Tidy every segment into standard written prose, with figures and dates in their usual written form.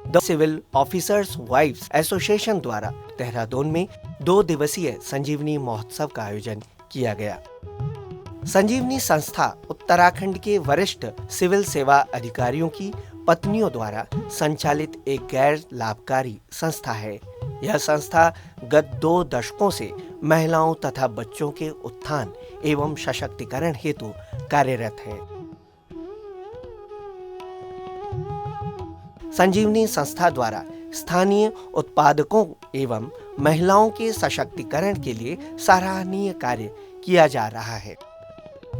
The civil officers wives association द्वारा देहरादून में 2 दिवसीय संजीवनी महोत्सव का आयोजन किया गया। संजीवनी संस्था उत्तराखंड के वरिष्ठ सिविल सेवा अधिकारियों की पत्नियों द्वारा संचालित एक गैर लाभकारी संस्था है। यह संस्था गत 2 दशकों से महिलाओं तथा बच्चों के उत्थान एवं सशक्तिकरण हेतु कार्यरत है। संजीवनी संस्था द्वारा स्थानीय उत्पादकों एवं महिलाओं के सशक्तिकरण के लिए सराहनीय कार्य किया जा रहा है।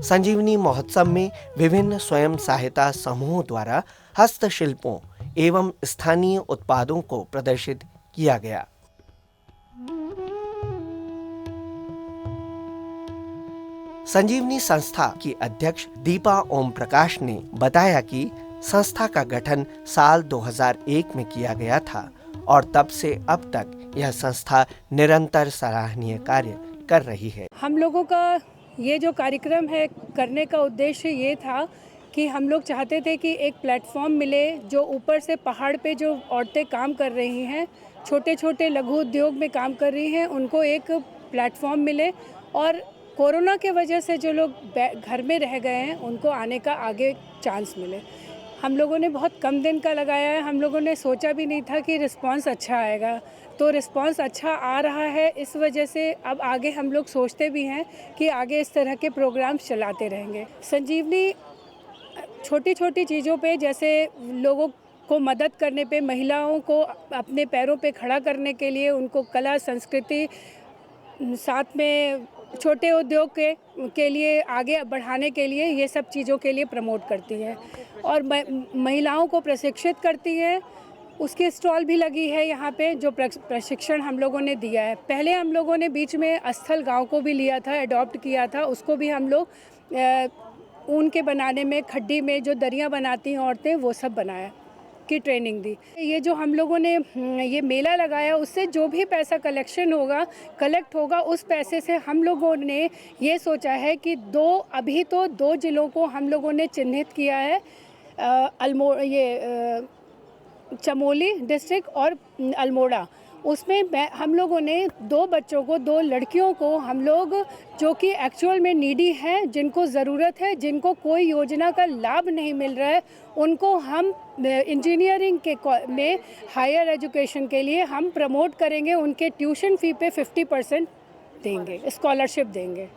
संजीवनी महोत्सव में विभिन्न स्वयं सहायता समूहों द्वारा हस्तशिल्पों एवं स्थानीय उत्पादों को प्रदर्शित किया गया। संजीवनी संस्था की अध्यक्ष दीपा ओम प्रकाश ने बताया कि संस्था का गठन साल 2001 में किया गया था और तब से अब तक यह संस्था निरंतर सराहनीय कार्य कर रही है। हम लोगों का ये जो कार्यक्रम है करने का उद्देश्य ये था कि हम लोग चाहते थे कि एक प्लेटफॉर्म मिले, जो ऊपर से पहाड़ पे जो औरतें काम कर रही हैं, छोटे छोटे लघु उद्योग में काम कर रही हैं, उनको एक प्लेटफॉर्म मिले और कोरोना के वजह से जो लोग घर में रह गए हैं उनको आने का आगे चांस मिले। हम लोगों ने बहुत कम दिन का लगाया है। हम लोगों ने सोचा भी नहीं था कि रिस्पांस अच्छा आएगा, तो रिस्पांस अच्छा आ रहा है। इस वजह से अब आगे हम लोग सोचते भी हैं कि आगे इस तरह के प्रोग्राम्स चलाते रहेंगे। संजीवनी छोटी छोटी चीज़ों पे, जैसे लोगों को मदद करने पे, महिलाओं को अपने पैरों पे खड़ा करने के लिए, उनको कला संस्कृति, साथ में छोटे उद्योग के लिए आगे बढ़ाने के लिए, ये सब चीज़ों के लिए प्रमोट करती है और महिलाओं को प्रशिक्षित करती है। उसकी स्टॉल भी लगी है यहाँ पे, जो प्रशिक्षण हम लोगों ने दिया है। पहले हम लोगों ने बीच में अस्थल गांव को भी लिया था, अडॉप्ट किया था। उसको भी हम लोग ऊन के बनाने में, खड्डी में जो दरियाँ बनाती हैं औरतें, वो सब बनाया की ट्रेनिंग दी। ये जो हम लोगों ने ये मेला लगाया, उससे जो भी पैसा कलेक्ट होगा, उस पैसे से हम लोगों ने ये सोचा है कि अभी तो 2 जिलों को हम लोगों ने चिन्हित किया है, चमोली डिस्ट्रिक्ट और अल्मोड़ा। उसमें हम लोगों ने 2 बच्चों को, 2 लड़कियों को, हम लोग जो कि एक्चुअल में नीडी हैं, जिनको ज़रूरत है, जिनको कोई योजना का लाभ नहीं मिल रहा है, उनको हम इंजीनियरिंग में हायर एजुकेशन के लिए हम प्रमोट करेंगे। उनके ट्यूशन फ़ी पे 50% देंगे, स्कॉलरशिप देंगे।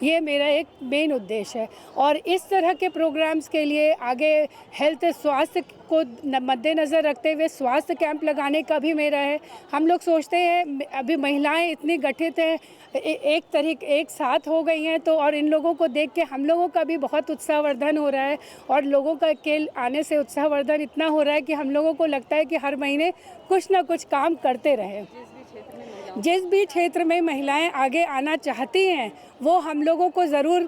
ये मेरा एक मेन उद्देश्य है और इस तरह के प्रोग्राम्स के लिए आगे हेल्थ, स्वास्थ्य को मद्देनज़र रखते हुए स्वास्थ्य कैंप लगाने का भी मेरा है। हम लोग सोचते हैं, अभी महिलाएं इतनी गठित हैं, एक साथ हो गई हैं, तो और इन लोगों को देख के हम लोगों का भी बहुत उत्साहवर्धन हो रहा है और लोगों का के आने से उत्साहवर्धन इतना हो रहा है कि हम लोगों को लगता है कि हर महीने कुछ ना कुछ काम करते रहें। जिस भी क्षेत्र में महिलाएं आगे आना चाहती हैं, वो हम लोगों को ज़रूर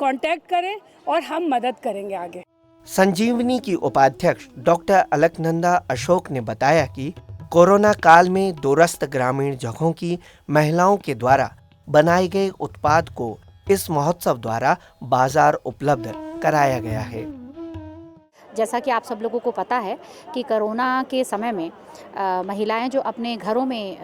कांटेक्ट करें और हम मदद करेंगे आगे। संजीवनी की उपाध्यक्ष डॉक्टर अलकनंदा अशोक ने बताया कि कोरोना काल में दूरस्थ ग्रामीण जगहों की महिलाओं के द्वारा बनाए गए उत्पाद को इस महोत्सव द्वारा बाजार उपलब्ध कराया गया है। जैसा कि आप सब लोगों को पता है कि कोरोना के समय में महिलाएं जो अपने घरों में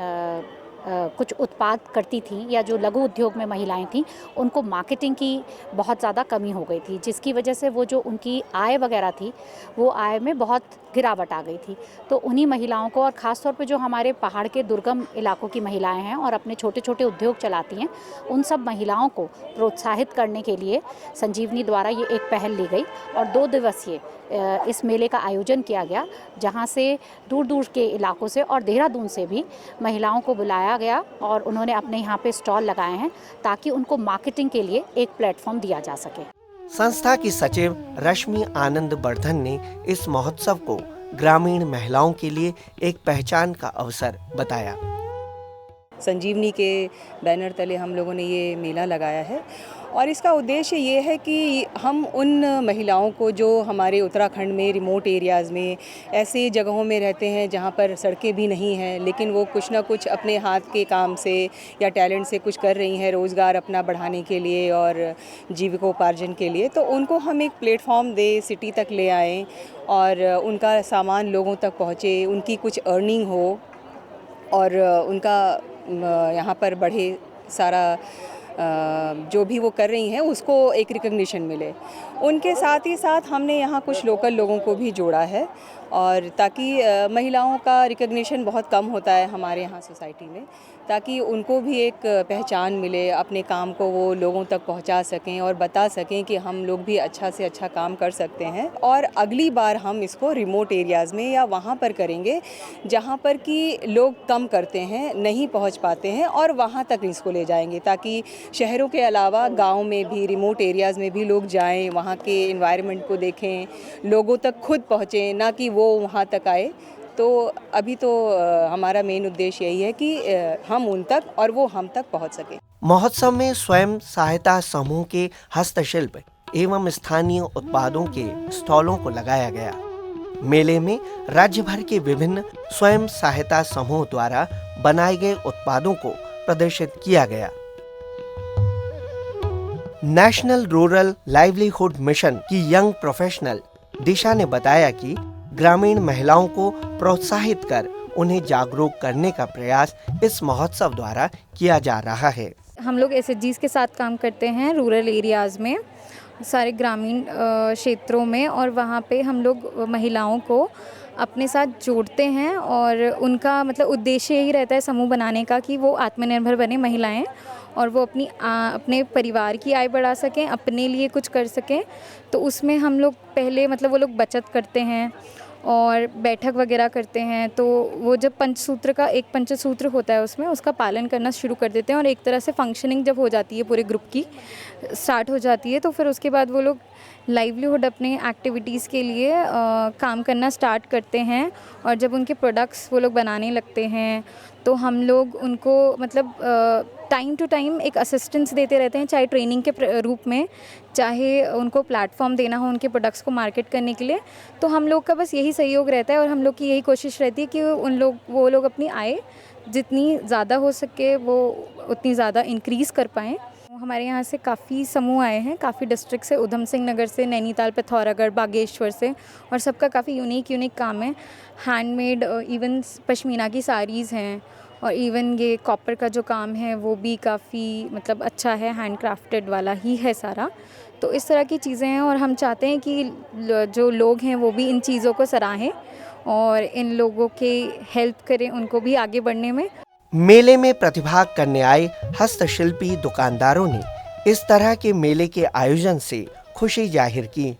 कुछ उत्पाद करती थीं या जो लघु उद्योग में महिलाएं थीं, उनको मार्केटिंग की बहुत ज़्यादा कमी हो गई थी, जिसकी वजह से वो जो उनकी आय वगैरह थी, वो आय में बहुत गिरावट आ गई थी। तो उन्हीं महिलाओं को, और ख़ास तौर पे जो हमारे पहाड़ के दुर्गम इलाकों की महिलाएं हैं और अपने छोटे छोटे उद्योग चलाती हैं, उन सब महिलाओं को प्रोत्साहित करने के लिए संजीवनी द्वारा ये एक पहल ली गई और 2 दिवसीय इस मेले का आयोजन किया गया, जहाँ से दूर दूर के इलाकों से और देहरादून से भी महिलाओं को बुलाया गया और उन्होंने अपने यहाँ पे स्टॉल लगाए हैं ताकि उनको मार्केटिंग के लिए एक प्लेटफॉर्म दिया जा सके। संस्था की सचिव रश्मि आनंद वर्धन ने इस महोत्सव को ग्रामीण महिलाओं के लिए एक पहचान का अवसर बताया। संजीवनी के बैनर तले हम लोगों ने ये मेला लगाया है और इसका उद्देश्य ये है कि हम उन महिलाओं को जो हमारे उत्तराखंड में रिमोट एरियाज़ में ऐसे जगहों में रहते हैं जहाँ पर सड़कें भी नहीं हैं, लेकिन वो कुछ ना कुछ अपने हाथ के काम से या टैलेंट से कुछ कर रही हैं रोज़गार अपना बढ़ाने के लिए और जीविकोपार्जन के लिए, तो उनको हम एक प्लेटफॉर्म दे, सिटी तक ले आएँ और उनका सामान लोगों तक पहुँचे, उनकी कुछ अर्निंग हो और उनका यहाँ पर बढ़े सारा जो भी वो कर रही हैं उसको एक रिकग्निशन मिले। उनके साथ ही साथ हमने यहाँ कुछ लोकल लोगों को भी जोड़ा है और ताकि महिलाओं का रिकग्निशन बहुत कम होता है हमारे यहाँ सोसाइटी में, ताकि उनको भी एक पहचान मिले, अपने काम को वो लोगों तक पहुँचा सकें और बता सकें कि हम लोग भी अच्छा से अच्छा काम कर सकते हैं। और अगली बार हम इसको रिमोट एरियाज़ में या वहाँ पर करेंगे जहाँ पर कि लोग कम करते हैं, नहीं पहुँच पाते हैं, और वहाँ तक इसको ले जाएंगे ताकि शहरों के अलावा गाँव में भी, रिमोट एरियाज़ में भी लोग जाएँ, वहाँ के एनवायरनमेंट को देखें, लोगों तक खुद पहुँचें, ना कि वो वहाँ तक आए। तो अभी तो हमारा मेन उद्देश्य यही है कि हम उन तक और वो हम तक पहुंच सके। महोत्सव में स्वयं सहायता समूह के हस्तशिल्प एवं स्थानीय उत्पादों के स्टॉलों को लगाया गया। मेले में राज्य भर के विभिन्न स्वयं सहायता समूह द्वारा बनाए गए उत्पादों को प्रदर्शित किया गया। नेशनल रूरल लाइवलीहुड मिशन की यंग प्रोफेशनल दिशा ने बताया कि ग्रामीण महिलाओं को प्रोत्साहित कर उन्हें जागरूक करने का प्रयास इस महोत्सव द्वारा किया जा रहा है। हम लोग एसएचजीज के साथ काम करते हैं रूरल एरियाज़ में, सारे ग्रामीण क्षेत्रों में, और वहाँ पे हम लोग महिलाओं को अपने साथ जोड़ते हैं और उनका मतलब उद्देश्य यही रहता है समूह बनाने का कि वो आत्मनिर्भर बने महिलाएं और वो अपने परिवार की आय बढ़ा सकें, अपने लिए कुछ कर सकें। तो उसमें हम लोग पहले मतलब वो लोग बचत करते हैं और बैठक वगैरह करते हैं। तो वो जब एक पंचसूत्र होता है उसमें उसका पालन करना शुरू कर देते हैं और एक तरह से फंक्शनिंग जब हो जाती है पूरे ग्रुप की स्टार्ट हो जाती है, तो फिर उसके बाद वो लोग लाइवलीहुड अपने एक्टिविटीज़ के लिए काम करना स्टार्ट करते हैं। और जब उनके प्रोडक्ट्स वो लोग बनाने लगते हैं तो हम लोग उनको मतलब टाइम टू टाइम एक असिस्टेंस देते रहते हैं, चाहे ट्रेनिंग के रूप में, चाहे उनको प्लेटफॉर्म देना हो उनके प्रोडक्ट्स को मार्केट करने के लिए। तो हम लोग का बस यही सहयोग रहता है और हम लोग की यही कोशिश रहती है कि वो लोग अपनी आय जितनी ज़्यादा हो सके वो उतनी ज़्यादा इंक्रीज़ कर पाएँ। हमारे यहाँ से काफ़ी समूह आए हैं, काफ़ी डिस्ट्रिक्ट से, उधम सिंह नगर से, नैनीताल, पिथौरागढ़, बागेश्वर से, और सबका काफ़ी यूनिक काम है। हैंडमेड इवन पश्मीना की साड़ीज़ हैं और इवन ये कॉपर का जो काम है वो भी काफ़ी मतलब अच्छा है, हैंड क्राफ्टेड वाला ही है सारा। तो इस तरह की चीज़ें हैं और हम चाहते हैं कि जो लोग हैं वो भी इन चीज़ों को सराहें और इन लोगों के हेल्प करें उनको भी आगे बढ़ने में। मेले में प्रतिभाग करने आए हस्तशिल्पी दुकानदारों ने इस तरह के मेले के आयोजन से खुशी जाहिर की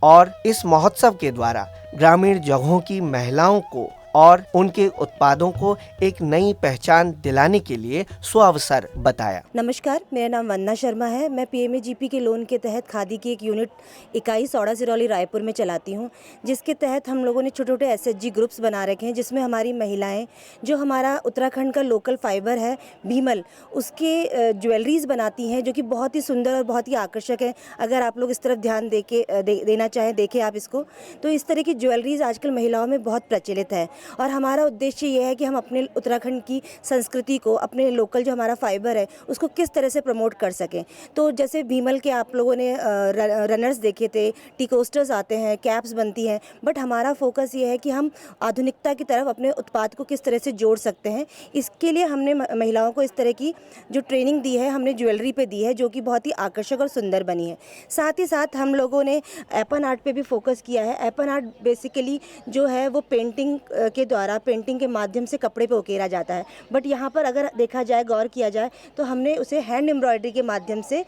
और इस महोत्सव के द्वारा ग्रामीण जगहों की महिलाओं को और उनके उत्पादों को एक नई पहचान दिलाने के लिए सुअवसर बताया। नमस्कार, मेरा नाम वंदना शर्मा है। मैं पीएमएजीपी के लोन के तहत खादी की एक यूनिट इकाई सौड़ा सिरौली रायपुर में चलाती हूँ, जिसके तहत हम लोगों ने छोटे छोटे एसएचजी ग्रुप्स बना रखे हैं, जिसमें हमारी महिलाएं जो हमारा उत्तराखंड का लोकल फाइबर है भीमल, उसके ज्वेलरीज बनाती हैं जो कि बहुत ही सुंदर और बहुत ही आकर्षक है। अगर आप लोग इस तरफ ध्यान देना चाहें, देखें आप इसको, तो इस तरह की ज्वेलरीज आजकल महिलाओं में बहुत प्रचलित है। और हमारा उद्देश्य ये है कि हम अपने उत्तराखंड की संस्कृति को, अपने लोकल जो हमारा फाइबर है उसको किस तरह से प्रमोट कर सकें। तो जैसे भीमल के आप लोगों ने रनर्स देखे थे, टी कोस्टर्स आते हैं, कैप्स बनती हैं, बट हमारा फोकस ये है कि हम आधुनिकता की तरफ अपने उत्पाद को किस तरह से जोड़ सकते हैं। इसके लिए हमने महिलाओं को इस तरह की जो ट्रेनिंग दी है हमने ज्वेलरी पे दी है, जो कि बहुत ही आकर्षक और सुंदर बनी है। साथ ही साथ हम लोगों ने एपन आर्ट पे भी फोकस किया है। एपन आर्ट बेसिकली जो है वो पेंटिंग के द्वारा, पेंटिंग के माध्यम से कपड़े पे उकेरा जाता है, बट यहाँ पर अगर देखा जाए, गौर किया जाए, तो हमने उसे हैंड एम्ब्रॉयडरी के माध्यम से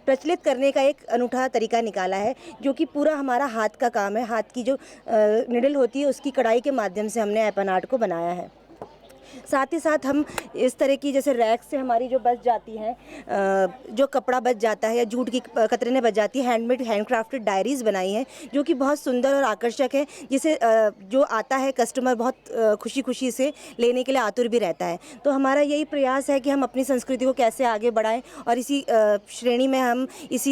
प्रचलित करने का एक अनूठा तरीका निकाला है, जो कि पूरा हमारा हाथ का काम है। हाथ की जो निडल होती है उसकी कढ़ाई के माध्यम से हमने एपन आर्ट को बनाया है। साथ ही साथ हम इस तरह की जैसे रैक से हमारी जो बच जाती है, जो कपड़ा बच जाता है या जूट की कतरनें बच जाती है, हैंडमेड हैंडक्राफ्टेड डायरीज़ बनाई हैं जो कि बहुत सुंदर और आकर्षक है, जिसे जो आता है कस्टमर बहुत खुशी खुशी से लेने के लिए आतुर भी रहता है। तो हमारा यही प्रयास है कि हम अपनी संस्कृति को कैसे आगे बढ़ाएं और इसी श्रेणी में हम इस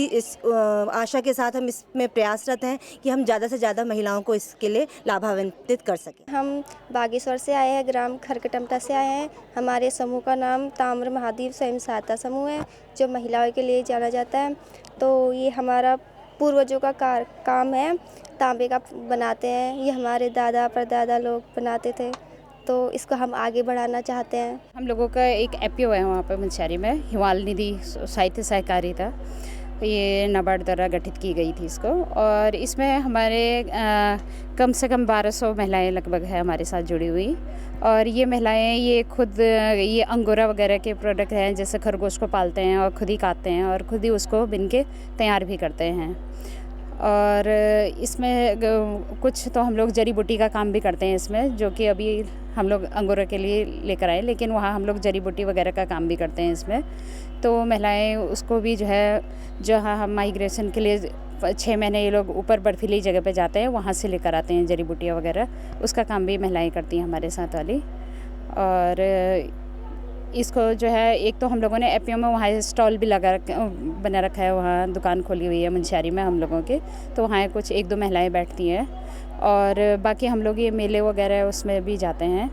आशा के साथ हम इसमें प्रयासरत हैं कि हम ज़्यादा से ज़्यादा महिलाओं को इसके लिए लाभान्वित कर सकें। हम बागेश्वर से आए हैं, ग्राम खरकटमटा से आए हैं। हमारे समूह का नाम ताम्र महादेव स्वयं सहायता समूह है, जो महिलाओं के लिए जाना जाता है। तो ये हमारा पूर्वजों का काम है, तांबे का बनाते हैं। ये हमारे दादा परदादा लोग बनाते थे, तो इसको हम आगे बढ़ाना चाहते हैं। हम लोगों का एक एपीओ है वहाँ पर मुंशियारी में, हिमाल निधि साहित्य सहकारिता, ये नाबार्ड द्वारा गठित की गई थी इसको। और इसमें हमारे कम से कम 1200 महिलाएं लगभग है हमारे साथ जुड़ी हुई। और ये महिलाएं ये खुद ये अंगोरा वगैरह के प्रोडक्ट हैं, जैसे खरगोश को पालते हैं और खुद ही काटते हैं और खुद ही उसको बिन के तैयार भी करते हैं। और इसमें कुछ तो हम लोग जड़ी बूटी का काम भी करते हैं इसमें, जो कि अभी हम लोग अंगोरा के लिए लेकर आए, लेकिन वहाँ हम लोग जड़ी बूटी वगैरह का काम भी करते हैं इसमें। तो महिलाएं उसको भी जो है, जहाँ हम माइग्रेशन के लिए 6 महीने ये लोग ऊपर बर्फीली जगह पे जाते हैं, वहाँ से लेकर आते हैं जड़ी बूटियाँ वगैरह, उसका काम भी महिलाएं करती हैं हमारे साथ वाली। और इसको जो है, एक तो हम लोगों ने एपीओ में वहाँ स्टॉल भी बना रखा है, वहाँ दुकान खोली हुई है मुंशियारी में हम लोगों के, तो वहाँ कुछ 1-2 महिलाएं बैठती हैं। और बाकी हम लोग ये मेले वगैरह उसमें भी जाते हैं,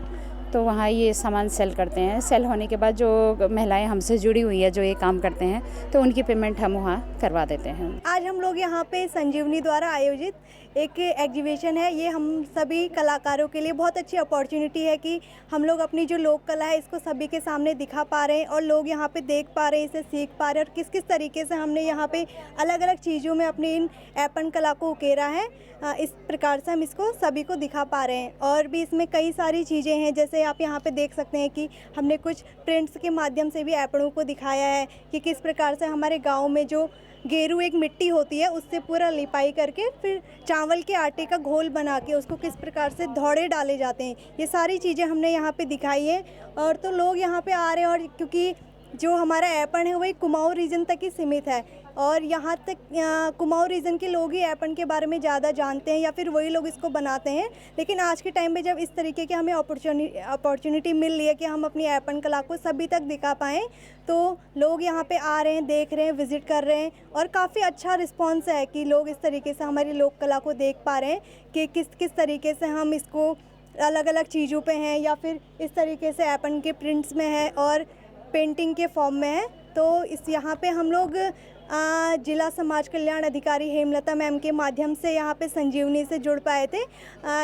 तो वहाँ ये सामान सेल करते हैं। सेल होने के बाद जो महिलाएं हमसे जुड़ी हुई है, जो ये काम करते हैं, तो उनकी पेमेंट हम वहाँ करवा देते हैं। आज हम लोग यहाँ पे संजीवनी द्वारा आयोजित एक एग्जीबिशन है, ये हम सभी कलाकारों के लिए बहुत अच्छी अपॉर्चुनिटी है कि हम लोग अपनी जो लोक कला है इसको सभी के सामने दिखा पा रहे हैं और लोग यहाँ पे देख पा रहे हैं, इसे सीख पा रहे हैं और किस किस तरीके से हमने यहाँ पे अलग अलग चीज़ों में अपनी इन ऐपन कला को उकेरा है। इस प्रकार से हम इसको सभी को दिखा पा रहे हैं। और भी इसमें कई सारी चीज़ें हैं, जैसे आप यहाँ पे देख सकते हैं कि हमने कुछ प्रिंट्स के माध्यम से भी ऐपणों को दिखाया है कि किस प्रकार से हमारे गाँव में जो गेरू एक मिट्टी होती है, उससे पूरा लिपाई करके फिर चावल के आटे का घोल बना के उसको किस प्रकार से धौड़े डाले जाते हैं, ये सारी चीज़ें हमने यहाँ पे दिखाई है। और तो लोग यहाँ पे आ रहे हैं, और क्योंकि जो हमारा ऐपन है वही कुमाऊं रीजन तक ही सीमित है और यहाँ तक कुमाऊं रीजन के लोग ही ऐपन के बारे में ज़्यादा जानते हैं या फिर वही लोग इसको बनाते हैं। लेकिन आज के टाइम पे जब इस तरीके की हमें अपॉर्चुनिटी मिल रही है कि हम अपनी ऐपन कला को सभी तक दिखा पाएँ, तो लोग यहाँ पे आ रहे हैं, देख रहे हैं, विज़िट कर रहे हैं और काफ़ी अच्छा रिस्पॉन्स है कि लोग इस तरीके से हमारी लोक कला को देख पा रहे हैं कि किस तरीके से हम इसको अलग अलग चीज़ों पे हैं या फिर इस तरीके से ऐपन के प्रिंट्स में है और पेंटिंग के फॉर्म में है। तो इस यहाँ पे हम लोग जिला समाज कल्याण अधिकारी हेमलता मैम के माध्यम से यहाँ पे संजीवनी से जुड़ पाए थे।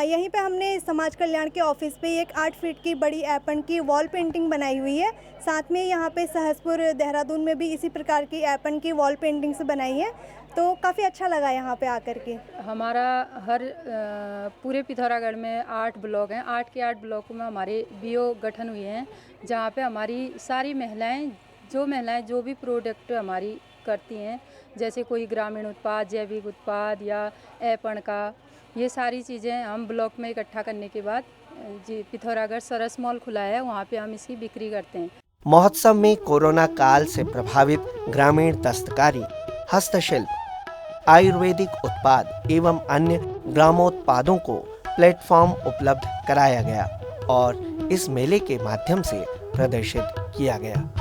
यहीं पे हमने समाज कल्याण के ऑफिस पे एक 8 फीट की बड़ी ऐपन की वॉल पेंटिंग बनाई हुई है। साथ में यहाँ पे सहसपुर देहरादून में भी इसी प्रकार की ऐपन की वॉल पेंटिंग से बनाई है, तो काफ़ी अच्छा लगा यहाँ पे आकर के। हमारा हर पूरे पिथौरागढ़ में 8 ब्लॉक हैं। 8 के 8 ब्लॉकों में हमारे बीओ गठन हुए हैं, जहाँ पे हमारी सारी महिलाएं जो भी प्रोडक्ट हमारी करती हैं, जैसे कोई ग्रामीण उत्पाद, जैविक उत्पाद या ऐपण का, ये सारी चीज़ें हम ब्लॉक में इकट्ठा करने के बाद जी पिथौरागढ़ सरस मॉल खुला है, वहाँ पे हम इसकी बिक्री करते हैं। महोत्सव में कोरोना काल से प्रभावित ग्रामीण दस्तकारी, हस्तशिल्प, आयुर्वेदिक उत्पाद एवं अन्य ग्रामोत्पादों को प्लेटफॉर्म उपलब्ध कराया गया और इस मेले के माध्यम से प्रदर्शित किया गया।